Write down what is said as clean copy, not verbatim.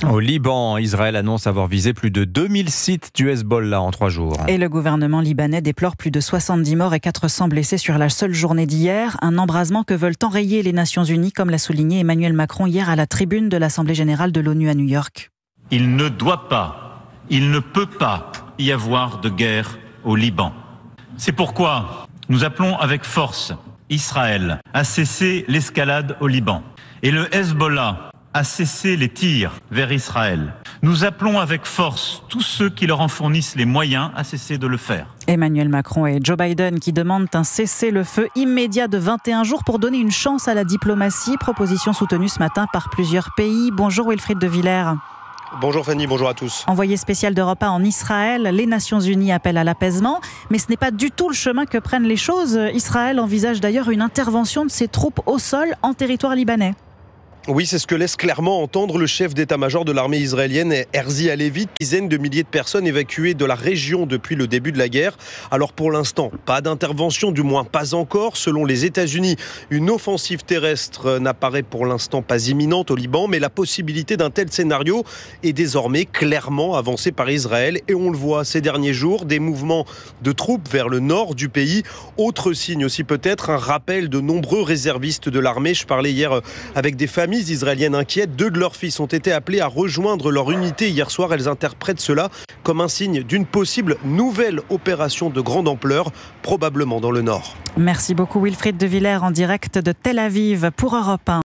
Au Liban, Israël annonce avoir visé plus de 2000 sites du Hezbollah en 3 jours. Et le gouvernement libanais déplore plus de 70 morts et 400 blessés sur la seule journée d'hier. Un embrasement que veulent enrayer les Nations Unies, comme l'a souligné Emmanuel Macron hier à la tribune de l'Assemblée générale de l'ONU à New York. Il ne doit pas, il ne peut pas y avoir de guerre au Liban. C'est pourquoi nous appelons avec force Israël à cesser l'escalade au Liban et le Hezbollah à cesser les tirs vers Israël. Nous appelons avec force tous ceux qui leur en fournissent les moyens à cesser de le faire. Emmanuel Macron et Joe Biden qui demandent un cessez-le-feu immédiat de 21 jours pour donner une chance à la diplomatie. Proposition soutenue ce matin par plusieurs pays. Bonjour Wilfried de Villers. Bonjour Fanny, bonjour à tous. Envoyé spécial d'Europe 1 en Israël, les Nations Unies appellent à l'apaisement. Mais ce n'est pas du tout le chemin que prennent les choses. Israël envisage d'ailleurs une intervention de ses troupes au sol en territoire libanais. Oui, c'est ce que laisse clairement entendre le chef d'état-major de l'armée israélienne, Herzi Halevi. Dizaines de milliers de personnes évacuées de la région depuis le début de la guerre. Alors pour l'instant, pas d'intervention, du moins pas encore. Selon les États-Unis, une offensive terrestre n'apparaît pour l'instant pas imminente au Liban, mais la possibilité d'un tel scénario est désormais clairement avancée par Israël. Et on le voit ces derniers jours, des mouvements de troupes vers le nord du pays. Autre signe aussi peut-être, un rappel de nombreux réservistes de l'armée. Je parlais hier avec des familles israéliennes inquiètes. 2 de leurs fils ont été appelés à rejoindre leur unité hier soir. Elles interprètent cela comme un signe d'une possible nouvelle opération de grande ampleur, probablement dans le nord. Merci beaucoup Wilfried de Villers en direct de Tel Aviv pour Europe 1.